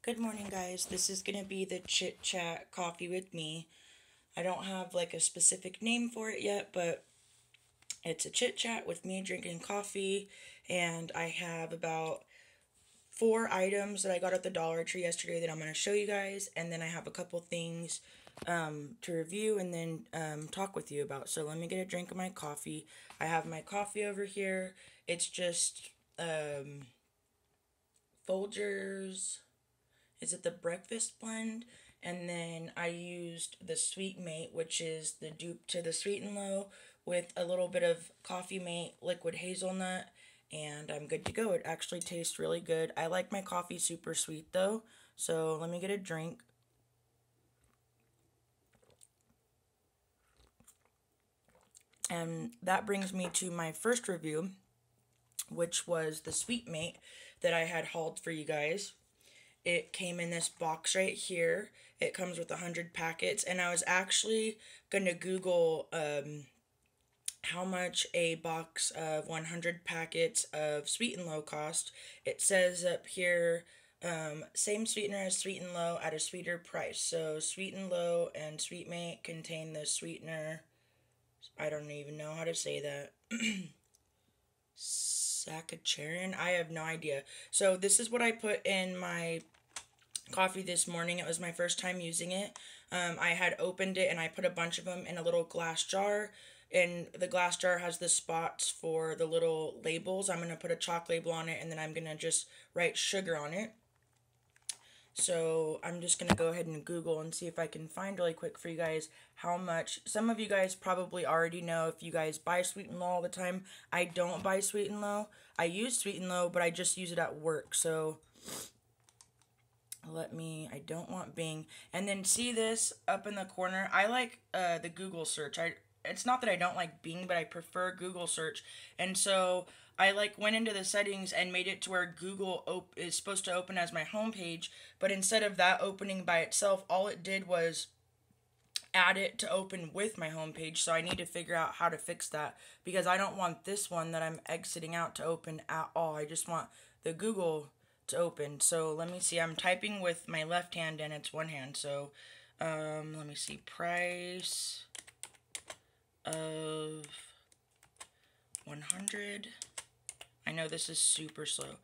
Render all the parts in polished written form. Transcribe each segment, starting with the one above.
Good morning, guys. This is going to be the Chit Chat Coffee with me. I don't have like a specific name for it yet, but it's a chit chat with me drinking coffee. And I have about four items that I got at the Dollar Tree yesterday that I'm going to show you guys. And then I have a couple things to review and then talk with you about. So let me get a drink of my coffee. I have my coffee over here. It's just Folgers. Is it the breakfast blend? And then I used the Sweet Mate, which is the dupe to the Sweet and Low, with a little bit of Coffee Mate liquid hazelnut, and I'm good to go. It actually tastes really good. I like my coffee super sweet though, so let me get a drink. And that brings me to my first review, which was the Sweet Mate that I had hauled for you guys. It came in this box right here. It comes with 100 packets, and I was actually going to Google how much a box of 100 packets of Sweet and Low cost. It says up here, same sweetener as Sweet and Low at a sweeter price. So Sweet and Low and Sweet Mate contain the sweetener. I don't even know how to say that. Saccharine? I have no idea. So this is what I put in my coffee this morning. It was my first time using it. I had opened it and I put a bunch of them in a little glass jar. And the glass jar has the spots for the little labels. I'm going to put a chalk label on it and then I'm going to just write sugar on it. So I'm just going to go ahead and Google and see if I can find really quick for you guys how much. Some of you guys probably already know if you guys buy Sweet and Low all the time. I don't buy Sweet and Low. I use Sweet and Low, but I just use it at work. So I don't want Bing. And then see this up in the corner? I like the Google search. It's not that I don't like Bing, but I prefer Google search. And so I went into the settings and made it to where Google is supposed to open as my homepage, but instead of that opening by itself, all it did was add it to open with my homepage. So I need to figure out how to fix that because I don't want this one that I'm exiting out to open at all. I just want the Google to open. So let me see. I'm typing with my left hand and it's one hand. So let me see. Price of 100. I know this is super slow.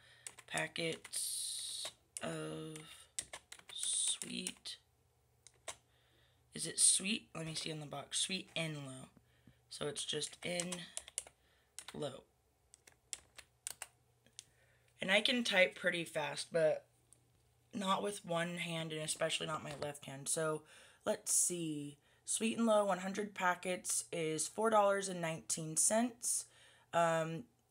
Packets of sweet. Is it sweet? Let me see on the box. Sweet and low. So it's just in low. And I can type pretty fast, but not with one hand and especially not my left hand. So let's see. Sweet and Low 100 packets is $4.19.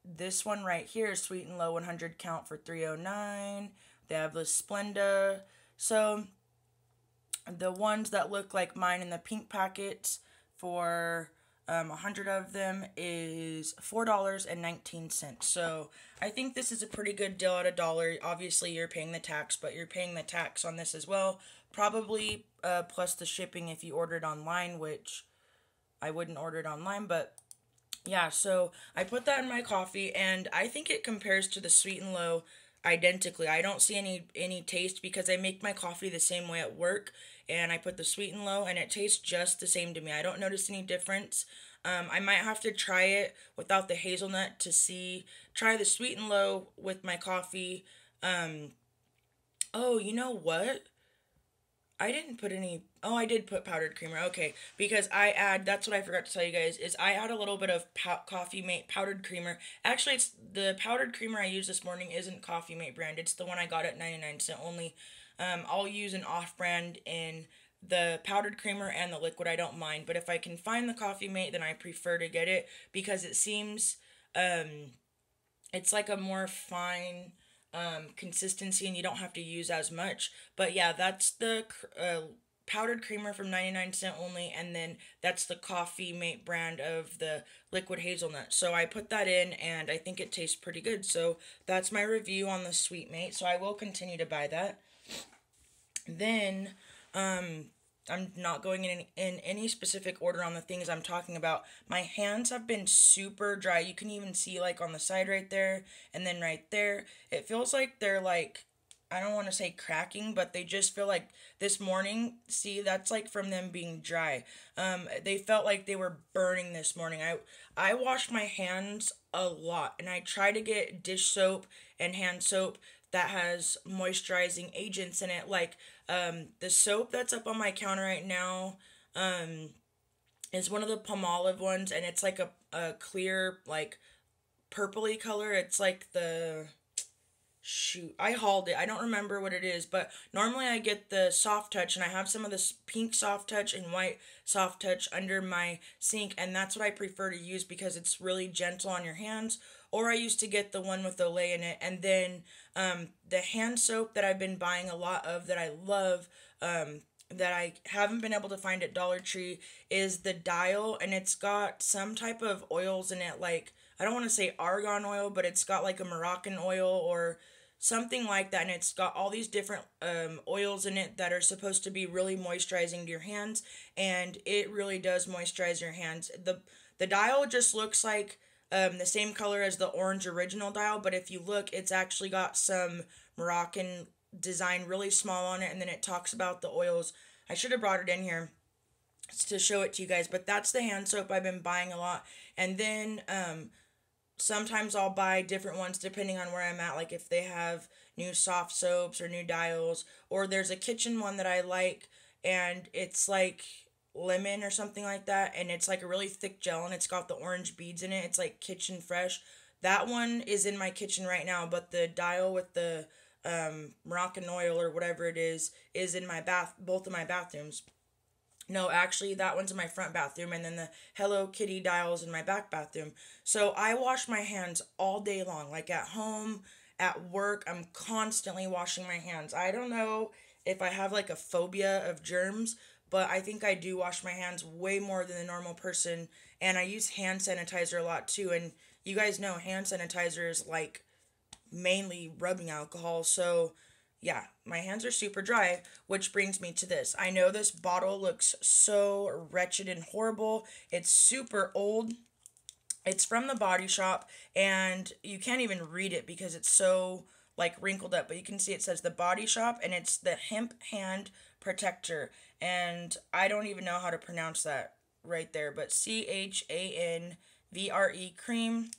This one right here is Sweet and Low 100 count for $3.09. They have the Splenda. So the ones that look like mine in the pink packets for 100 of them is $4.19. So I think this is a pretty good deal at $1. Obviously, you're paying the tax, but you're paying the tax on this as well. Probably plus the shipping if you ordered online, which I wouldn't order it online, but yeah, so I put that in my coffee, and I think it compares to the Sweet and Low identically. I don't see any taste because I make my coffee the same way at work, and I put the Sweet and Low, and it tastes just the same to me. I don't notice any difference. I might have to try it without the hazelnut to try the Sweet and Low with my coffee. Oh, you know what? I didn't put any. Oh, I did put powdered creamer. Okay, because that's what I forgot to tell you guys, is I add a little bit of Coffee Mate powdered creamer. Actually, it's the powdered creamer I used this morning isn't Coffee Mate brand. It's the one I got at 99¢ only. I'll use an off-brand in the powdered creamer and the liquid. I don't mind. But if I can find the Coffee Mate, then I prefer to get it because it seems, it's like a more fine consistency and you don't have to use as much. But yeah, that's the powdered creamer from 99¢ only, and then that's the Coffee Mate brand of the liquid hazelnut. So I put that in and I think it tastes pretty good. So that's my review on the Sweet Mate. So I will continue to buy that. Then I'm not going in any specific order on the things I'm talking about. My hands have been super dry. You can even see on the side right there and then right there. It feels like they're I don't want to say cracking, but they just feel like this morning, see, that's like from them being dry. They felt like they were burning this morning. I washed my hands a lot, and I try to get dish soap and hand soap that has moisturizing agents in it. Like the soap that's up on my counter right now is one of the Palmolive ones, and it's like a clear, like purpley color. It's like the shoot, I hauled it. I don't remember what it is, but normally I get the soft touch, and I have some of this pink soft touch and white soft touch under my sink, and that's what I prefer to use because it's really gentle on your hands. Or I used to get the one with Olay in it, and then the hand soap that I've been buying a lot of that I love, that I haven't been able to find at Dollar Tree, is the Dial, and it's got some type of oils in it, like I don't want to say argan oil, but it's got like a Moroccan oil or something like that, and it's got all these different oils in it that are supposed to be really moisturizing to your hands, and it really does moisturize your hands. The Dial just looks like the same color as the orange original Dial, but if you look, it's actually got some Moroccan design really small on it, and then it talks about the oils. I should have brought it in here to show it to you guys, but that's the hand soap I've been buying a lot. And then sometimes I'll buy different ones depending on where I'm at, like if they have new soft soaps or new Dials, or there's a kitchen one that I like, and it's like lemon or something like that, and it's like a really thick gel, and it's got the orange beads in it. It's like Kitchen Fresh. That one is in my kitchen right now, but the Dial with the Moroccan oil or whatever it is in my both of my bathrooms. No, actually, that one's in my front bathroom, and then the Hello Kitty Dial's in my back bathroom. So I wash my hands all day long. Like at home, at work, I'm constantly washing my hands. I don't know if I have like a phobia of germs, but I think I do wash my hands way more than the normal person, and I use hand sanitizer a lot too. And you guys know hand sanitizer is like mainly rubbing alcohol, so yeah, my hands are super dry, which brings me to this. I know this bottle looks so wretched and horrible. It's super old. It's from the Body Shop, and you can't even read it because it's so like wrinkled up, but you can see it says the Body Shop, and it's the Hemp Hand Protector, and I don't even know how to pronounce that right there, but CHANVRE cream,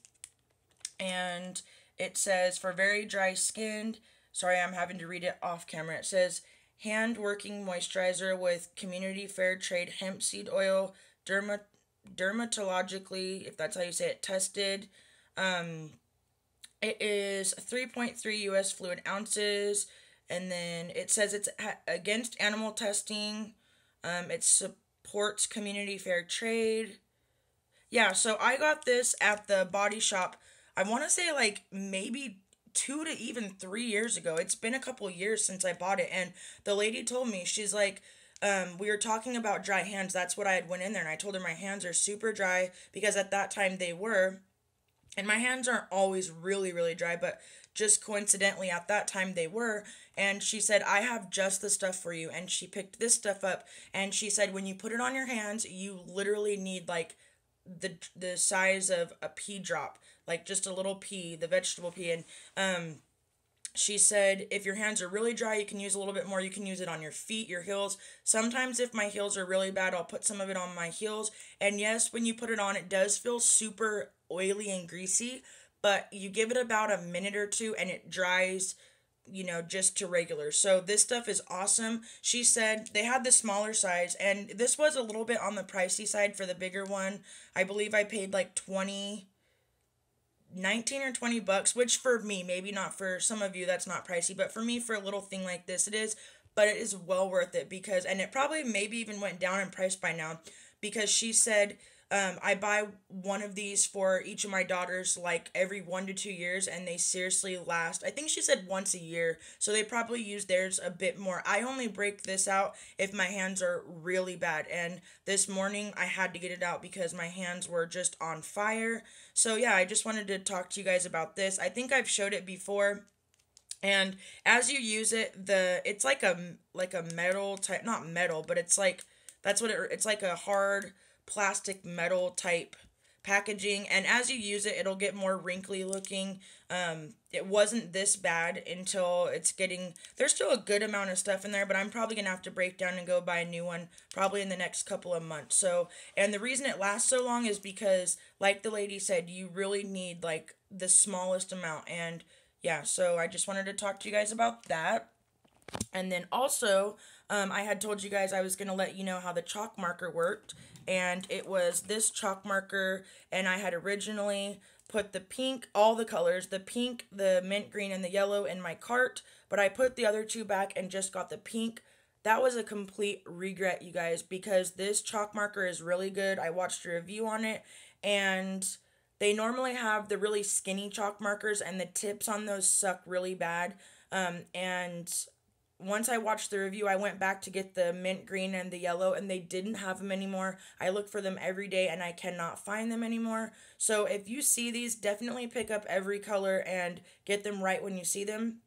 and it says for very dry skin. Sorry, I'm having to read it off camera. It says hand working moisturizer with community fair trade hemp seed oil, dermatologically, if that's how you say it, tested. It is 3.3 US fluid ounces, and then it says it's against animal testing. It supports community fair trade. Yeah, so I got this at the Body Shop. I want to say like maybe 2 to even 3 years ago. It's been a couple years since I bought it, and the lady told me, she's like, we were talking about dry hands. That's what I had went in there, and I told her my hands are super dry because at that time they were, and my hands aren't always really, really dry, but just coincidentally at that time they were, and she said, I have just the stuff for you, and she picked this stuff up, and she said when you put it on your hands, you literally need like the size of a pea drop, like just a little pea, the vegetable pea, and she said if your hands are really dry, you can use a little bit more. You can use it on your feet, your heels. Sometimes if my heels are really bad, I'll put some of it on my heels, and yes, when you put it on, it does feel super oily and greasy, but you give it about a minute or two, and it dries, you know, just to regular. So this stuff is awesome. She said they had the smaller size, and this was a little bit on the pricey side for the bigger one. I believe I paid like 19 or 20 bucks, which for me, maybe not for some of you, that's not pricey, but for me, for a little thing like this, it is, but it is well worth it because, and it probably maybe even went down in price by now, because she said, I buy one of these for each of my daughters like every 1 to 2 years, and they seriously last. I think she said once a year, so they probably use theirs a bit more. I only break this out if my hands are really bad, and this morning I had to get it out because my hands were just on fire. So yeah, I just wanted to talk to you guys about this. I think I've showed it before. And as you use it, it's like a metal type, not metal, but it's like, that's what it's like a hard plastic metal type packaging, and as you use it, it'll get more wrinkly looking. It wasn't this bad until it's getting, there's still a good amount of stuff in there, but I'm probably gonna have to break down and go buy a new one probably in the next couple of months. So, and the reason it lasts so long is because, like the lady said, you really need like the smallest amount. And yeah, so I just wanted to talk to you guys about that. And then also, I had told you guys I was going to let you know how the chalk marker worked. And it was this chalk marker, and I had originally put the pink, all the colors, the pink, the mint green, and the yellow in my cart. But I put the other two back and just got the pink. That was a complete regret, you guys, because this chalk marker is really good. I watched a review on it, and they normally have the really skinny chalk markers, and the tips on those suck really bad. And once I watched the review, I went back to get the mint green and the yellow, and they didn't have them anymore. I look for them every day, and I cannot find them anymore. So if you see these, definitely pick up every color and get them right when you see them.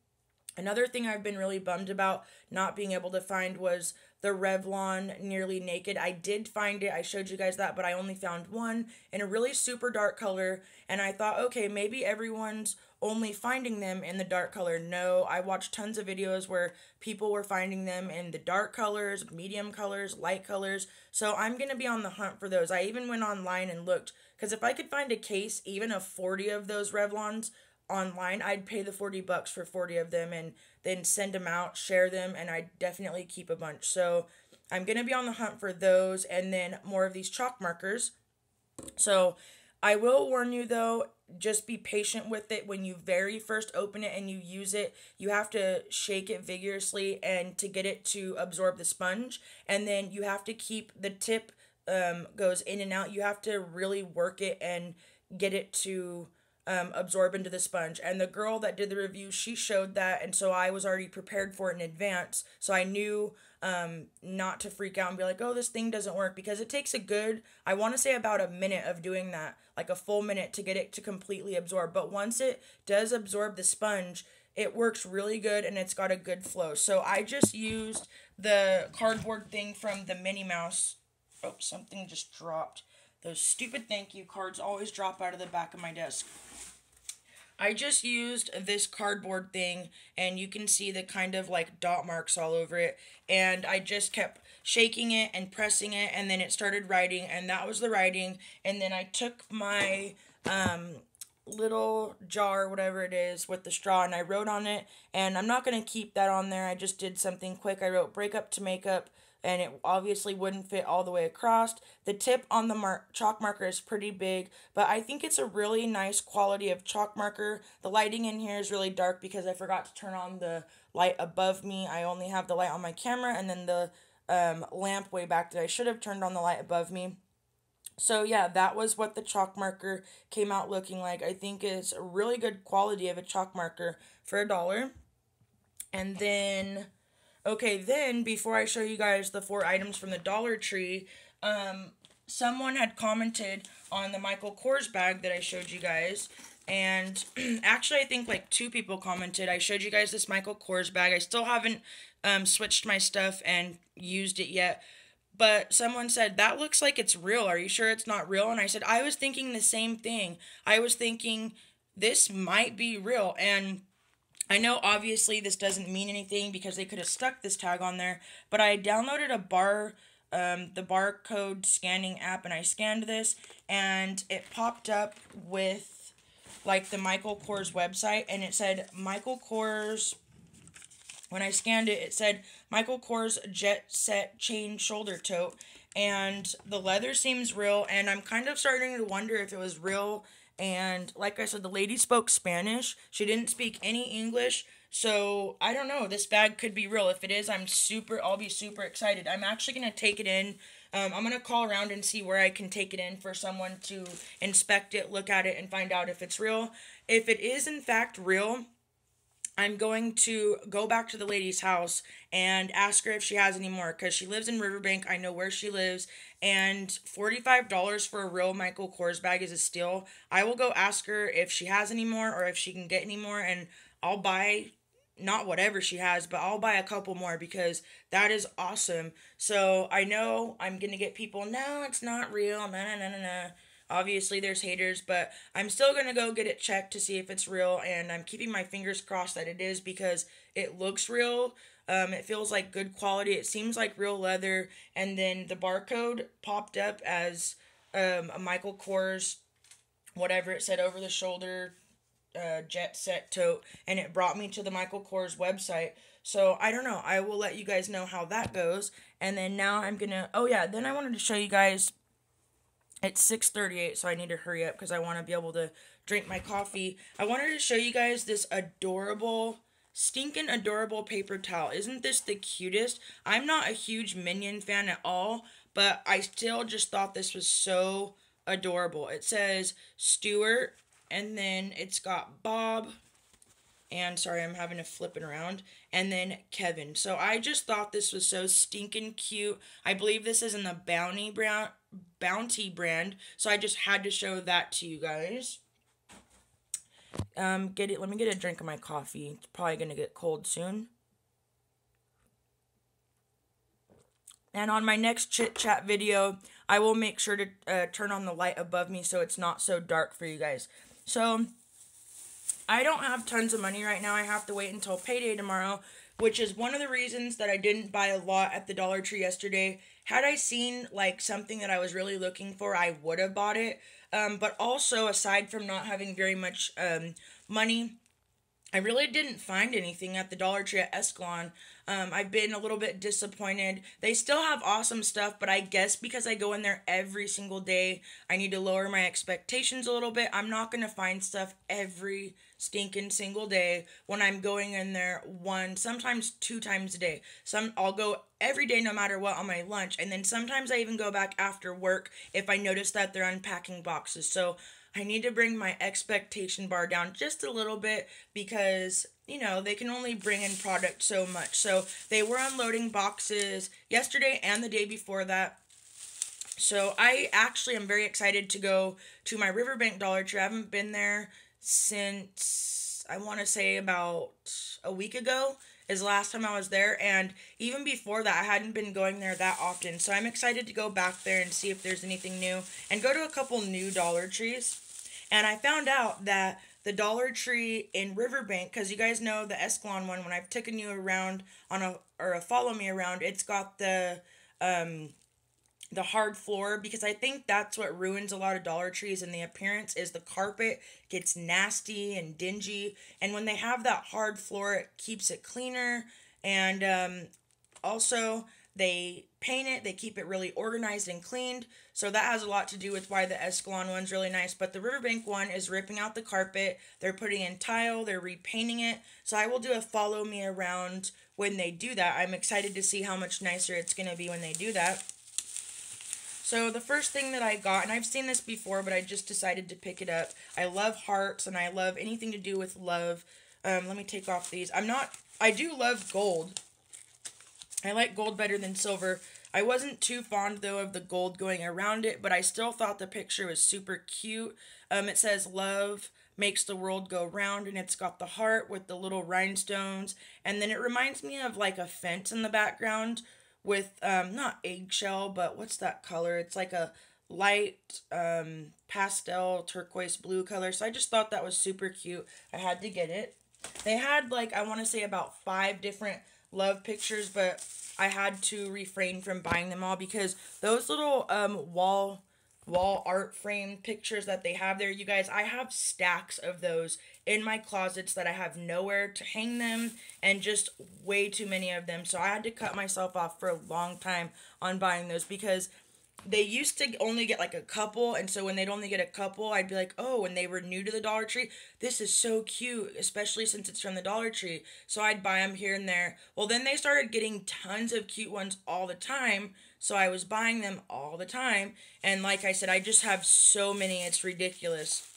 Another thing I've been really bummed about not being able to find was the Revlon Nearly Naked. I did find it. I showed you guys that, but I only found one in a really super dark color, and I thought, okay, maybe everyone's only finding them in the dark color. No, I watched tons of videos where people were finding them in the dark colors, medium colors, light colors. So I'm going to be on the hunt for those. I even went online and looked, because if I could find a case, even of 40 of those Revlons online, I'd pay the $40 for 40 of them and then send them out, share them, and I'd definitely keep a bunch. So I'm going to be on the hunt for those, and then more of these chalk markers. So I will warn you though, just be patient with it. When you very first open it and you use it, you have to shake it vigorously and to get it to absorb the sponge. And then you have to keep the tip goes in and out. You have to really work it and get it to absorb into the sponge. And the girl that did the review, she showed that, and so I was already prepared for it in advance, so I knew not to freak out and be like, oh, this thing doesn't work, because it takes a good, I want to say about a minute of doing that, like a full minute to get it to completely absorb. But once it does absorb the sponge, it works really good, and it's got a good flow. So I just used the cardboard thing from the Minnie Mouse. Oh, something just dropped. Those stupid thank you cards always drop out of the back of my desk. I just used this cardboard thing, and you can see the kind of like dot marks all over it, and I just kept shaking it and pressing it, and then it started writing, and that was the writing. And then I took my little jar, whatever it is, with the straw, and I wrote on it, and I'm not going to keep that on there. I just did something quick. I wrote break up to make up, and it obviously wouldn't fit all the way across. The tip on the chalk marker is pretty big, but I think it's a really nice quality of chalk marker. The lighting in here is really dark because I forgot to turn on the light above me. I only have the light on my camera and then the lamp way back that I should have turned on the light above me. So yeah, that was what the chalk marker came out looking like. I think it's a really good quality of a chalk marker for $1. And then, okay, then before I show you guys the 4 items from the Dollar Tree, someone had commented on the Michael Kors bag that I showed you guys. And actually, I think like 2 people commented. I showed you guys this Michael Kors bag. I still haven't switched my stuff and used it yet. But someone said, that looks like it's real. Are you sure it's not real? And I said, I was thinking the same thing. I was thinking this might be real. And I know obviously this doesn't mean anything because they could have stuck this tag on there. But I downloaded the barcode scanning app, and I scanned this, and it popped up with like the Michael Kors website, and it said Michael Kors. When I scanned it, it said Michael Kors Jet Set Chain Shoulder Tote, and the leather seems real, and I'm kind of starting to wonder if it was real. And like I said, the lady spoke Spanish. She didn't speak any English, so I don't know. This bag could be real. If it is, I'll be super excited. I'm actually going to take it in. I'm going to call around and see where I can take it in for someone to inspect it, look at it, and find out if it's real. If it is in fact real, I'm going to go back to the lady's house and ask her if she has any more, because she lives in Riverbank. I know where she lives, and $45 for a real Michael Kors bag is a steal. I will go ask her if she has any more or if she can get any more, and I'll buy, not whatever she has, but I'll buy a couple more because that is awesome. So I know I'm going to get people, no, it's not real, nah. Obviously, there's haters, but I'm still going to go get it checked to see if it's real, and I'm keeping my fingers crossed that it is because it looks real. It feels like good quality. It seems like real leather, and then the barcode popped up as a Michael Kors, whatever it said, over the shoulder jet set tote, and it brought me to the Michael Kors website. So I don't know. I will let you guys know how that goes. And then now I'm gonna. Oh yeah. Then I wanted to show you guys. It's 6:38, so I need to hurry up because I want to be able to drink my coffee. I wanted to show you guys this adorable, stinking adorable paper towel. Isn't this the cutest? I'm not a huge Minion fan at all, but I still just thought this was so adorable. It says Stuart, and then it's got Bob, and sorry, I'm having to flip it around, and then Kevin. So I just thought this was so stinking cute. I believe this is in the Bounty brand, so I just had to show that to you guys. Let me get a drink of my coffee. It's probably gonna get cold soon. And on my next chit chat video, I will make sure to turn on the light above me so it's not so dark for you guys. So I don't have tons of money right now. I have to wait until payday tomorrow, which is one of the reasons that I didn't buy a lot at the Dollar Tree yesterday. Had I seen like something that I was really looking for, I would have bought it. But also, aside from not having very much money, I really didn't find anything at the Dollar Tree at Escalon. I've been a little bit disappointed. They still have awesome stuff, but I guess because I go in there every single day, I need to lower my expectations a little bit. I'm not going to find stuff every stinking single day when I'm going in there sometimes 2 times a day. I'll go every day no matter what on my lunch, and then sometimes I even go back after work if I notice that they're unpacking boxes. So I need to bring my expectation bar down just a little bit because, you know, they can only bring in product so much. So they were unloading boxes yesterday and the day before that. So I actually am very excited to go to my Riverbank Dollar Tree. I haven't been there since, I want to say, about a week ago is the last time I was there. And even before that, I hadn't been going there that often. So I'm excited to go back there and see if there's anything new and go to a couple new Dollar Trees. And I found out that the Dollar Tree in Riverbank, because you guys know the Escalon one, when I've taken you around on a follow me around, it's got the hard floor, because I think that's what ruins a lot of Dollar Trees in the appearance is the carpet gets nasty and dingy, and when they have that hard floor, it keeps it cleaner, and also they paint it, they keep it really organized and cleaned, so that has a lot to do with why the Escalon one's really nice. But the Riverbank one is ripping out the carpet, they're putting in tile, they're repainting it, so I will do a follow me around when they do that. I'm excited to see how much nicer it's going to be when they do that. So the first thing that I got, and I've seen this before, but I just decided to pick it up. I love hearts, and I love anything to do with love. Let me take off these. I do love gold. I like gold better than silver. I wasn't too fond, though, of the gold going around it, but I still thought the picture was super cute. It says, love makes the world go round, and it's got the heart with the little rhinestones, and then it reminds me of, like, a fence in the background with, not eggshell, but what's that color? It's like a light, pastel turquoise blue color, so I just thought that was super cute. I had to get it. They had, like, I want to say about 5 different love pictures, but I had to refrain from buying them all because those little wall art frame pictures that they have there, you guys, I have stacks of those in my closets that I have nowhere to hang them, and just way too many of them. So I had to cut myself off for a long time on buying those because they used to only get like a couple, and so when they'd only get a couple, I'd be like, oh, when they were new to the Dollar Tree, this is so cute, especially since it's from the Dollar Tree. So I'd buy them here and there. Well, then they started getting tons of cute ones all the time, so I was buying them all the time, and like I said, I just have so many, it's ridiculous.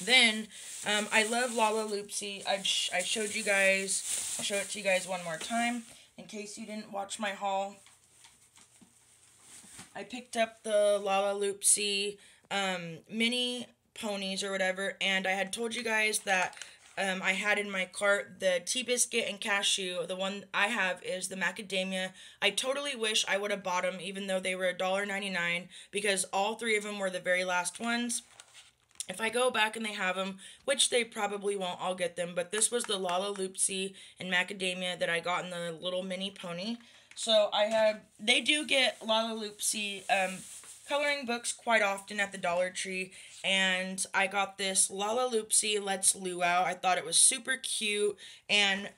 Then, I love Lalaloopsy. I showed you guys, I'll show it to you guys one more time, in case you didn't watch my haul. I picked up the Lalaloopsy mini ponies or whatever, and I had told you guys that I had in my cart the tea biscuit and cashew. The one I have is the macadamia. I totally wish I would have bought them even though they were $1.99 because all three of them were the very last ones. If I go back and they have them, which they probably won't, I'll get them. But this was the Lalaloopsy and macadamia that I got in the little mini pony. So they do get Lalaloopsy coloring books quite often at the Dollar Tree. And I got this Lalaloopsy Let's Luau. I thought it was super cute. And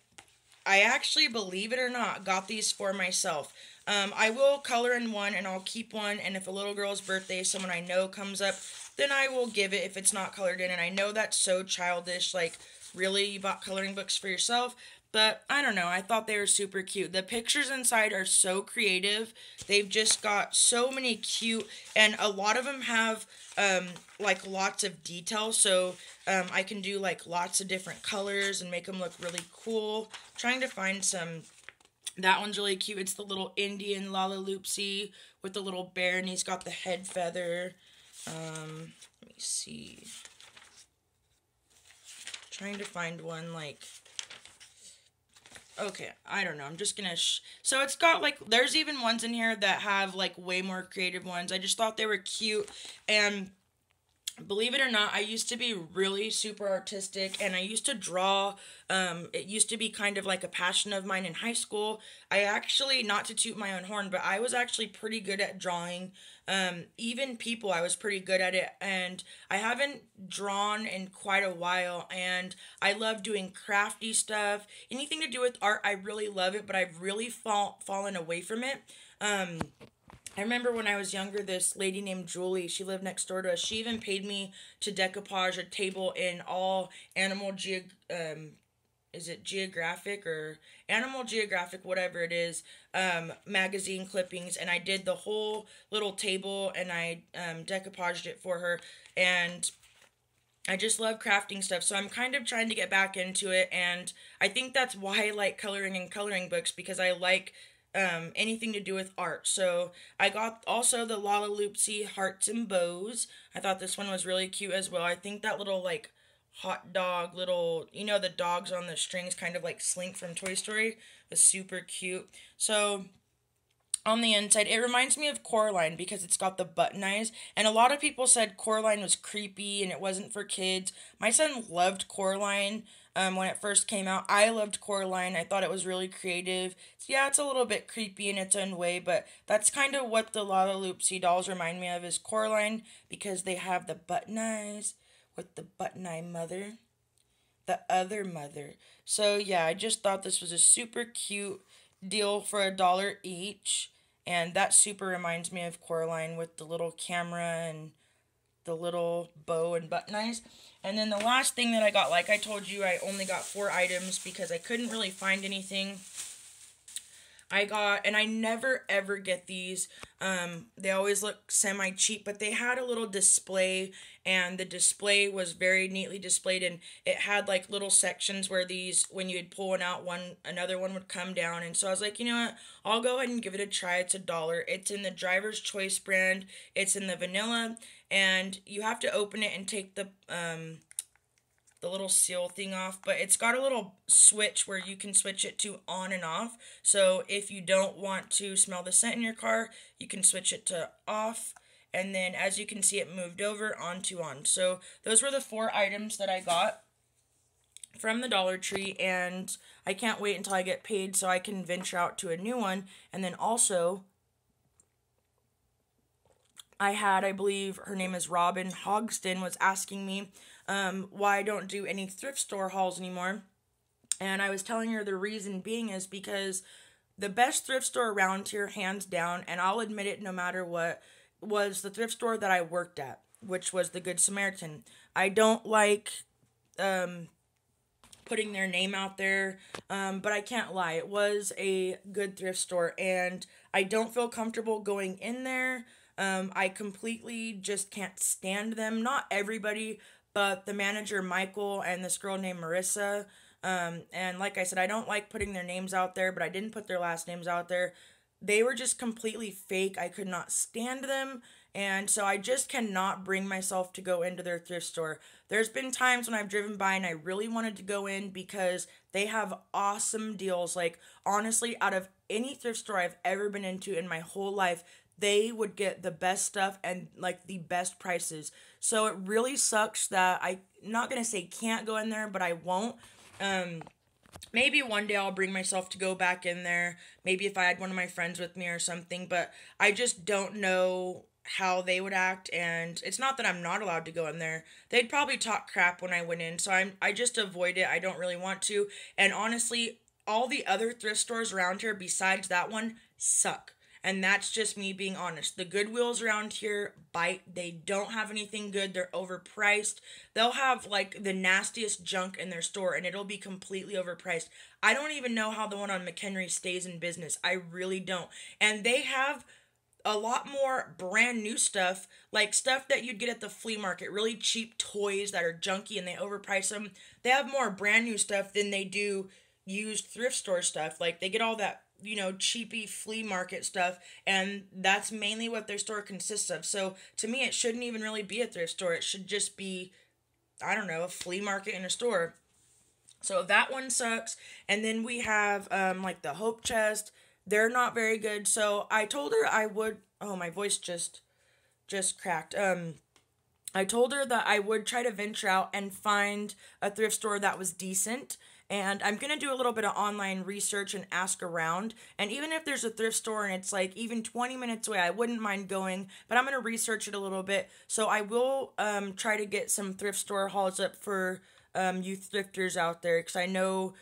I actually, believe it or not, got these for myself. I will color in one and I'll keep one. And if a little girl's birthday, someone I know comes up, then I will give it if it's not colored in. And I know that's so childish, like, really, you bought coloring books for yourself? But, I don't know, I thought they were super cute. The pictures inside are so creative. They've just got so many cute, and a lot of them have, like, lots of detail. So, I can do, like, lots of different colors and make them look really cool. I'm trying to find some. That one's really cute. It's the little Indian Lalaloopsy with the little bear, and he's got the head feather. Let me see. Trying to find one, like, okay, I don't know, I'm just gonna, so it's got, like, there's even ones in here that have, like, way more creative ones. I just thought they were cute, and believe it or not, I used to be really super artistic, and I used to draw. It used to be kind of like a passion of mine in high school. I actually, not to toot my own horn, but I was actually pretty good at drawing. Even people, I was pretty good at it, and I haven't drawn in quite a while, and I love doing crafty stuff. Anything to do with art, I really love it, but I've really fallen away from it. I remember when I was younger, this lady named Julie, she lived next door to us. She even paid me to decoupage a table in all Geographic or Animal Geographic, whatever it is, magazine clippings, and I did the whole little table, and I decoupaged it for her, and I just love crafting stuff, so I'm kind of trying to get back into it, and I think that's why I like coloring and coloring books, because I like anything to do with art. So I got also the Lalaloopsy Hearts and Bows. I thought this one was really cute as well. I think that little, like, hot dog, little, you know, the dogs on the strings, kind of like Slink from Toy Story, was super cute. So on the inside, it reminds me of Coraline because it's got the button eyes, and a lot of people said Coraline was creepy and it wasn't for kids. My son loved Coraline when it first came out. I loved Coraline. I thought it was really creative. So yeah, it's a little bit creepy in its own way, but that's kind of what the Lalaloopsy dolls remind me of, is Coraline, because they have the button eyes with the button eye mother, the other mother. So yeah, I just thought this was a super cute deal for $1 each, and that super reminds me of Coraline with the little camera and the little bow and button eyes. And then the last thing that I got, like I told you, I only got 4 items because I couldn't really find anything. I got, and I never ever get these, they always look semi-cheap, but they had a little display, and the display was very neatly displayed, and it had, like, little sections where these, when you'd pull one out, another one would come down, and so I was like, you know what, I'll go ahead and give it a try. It's $1. It's in the Driver's Choice brand. It's in the vanilla, and you have to open it and take the little seal thing off, but it's got a little switch where you can switch it to on and off. So if you don't want to smell the scent in your car, you can switch it to off, and then as you can see, it moved over onto on. So those were the 4 items that I got from the Dollar Tree, and I can't wait until I get paid so I can venture out to a new one. And then also, I believe her name is Robin Hogston, was asking me why I don't do any thrift store hauls anymore. And I was telling her the reason being is because the best thrift store around here, hands down, and I'll admit it no matter what, was the thrift store that I worked at, which was the Good Samaritan. I don't like putting their name out there, but I can't lie, it was a good thrift store, and I don't feel comfortable going in there. I completely just can't stand them. Not everybody, but the manager, Michael, and this girl named Marissa. And like I said, I don't like putting their names out there, but I didn't put their last names out there. They were just completely fake. I could not stand them. And so I just cannot bring myself to go into their thrift store. There's been times when I've driven by and I really wanted to go in because they have awesome deals. Like, honestly, out of any thrift store I've ever been into in my whole life, they would get the best stuff and like the best prices. So it really sucks that I'm not gonna say can't go in there, but I won't. Maybe one day I'll bring myself to go back in there. Maybe if I had one of my friends with me or something, but I just don't know how they would act. And it's not that I'm not allowed to go in there. They'd probably talk crap when I went in, so I just avoid it. I don't really want to. And honestly, all the other thrift stores around here besides that one suck. And that's just me being honest. The Goodwills around here bite. They don't have anything good. They're overpriced. They'll have like the nastiest junk in their store and it'll be completely overpriced. I don't even know how the one on McHenry stays in business. I really don't. And they have a lot more brand new stuff, like stuff that you'd get at the flea market, really cheap toys that are junky and they overprice them. They have more brand new stuff than they do used thrift store stuff. Like, they get all that, cheapy flea market stuff, and that's mainly what their store consists of. So to me, it shouldn't even really be a thrift store. It should just be, I don't know, a flea market in a store. So that one sucks. And then we have like the Hope Chest. They're not very good. So I told her I would, oh, my voice just cracked. I told her that I would try to venture out and find a thrift store that was decent. And I'm going to do a little bit of online research and ask around. And even if there's a thrift store and it's like even 20 minutes away, I wouldn't mind going. But I'm going to research it a little bit. So I will try to get some thrift store hauls up for you thrifters out there. Because I know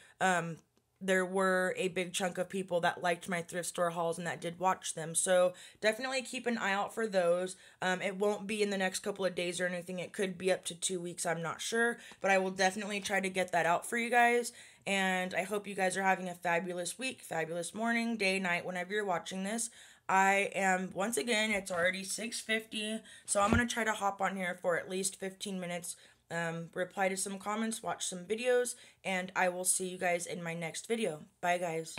there were a big chunk of people that liked my thrift store hauls and that did watch them. So definitely keep an eye out for those. It won't be in the next couple of days or anything. It could be up to 2 weeks. I'm not sure. But I will definitely try to get that out for you guys. And I hope you guys are having a fabulous week, fabulous morning, day, night, whenever you're watching this. I am, once again, it's already 6:50. So I'm going to try to hop on here for at least 15 minutes. Reply to some comments, watch some videos, and I will see you guys in my next video. Bye, guys.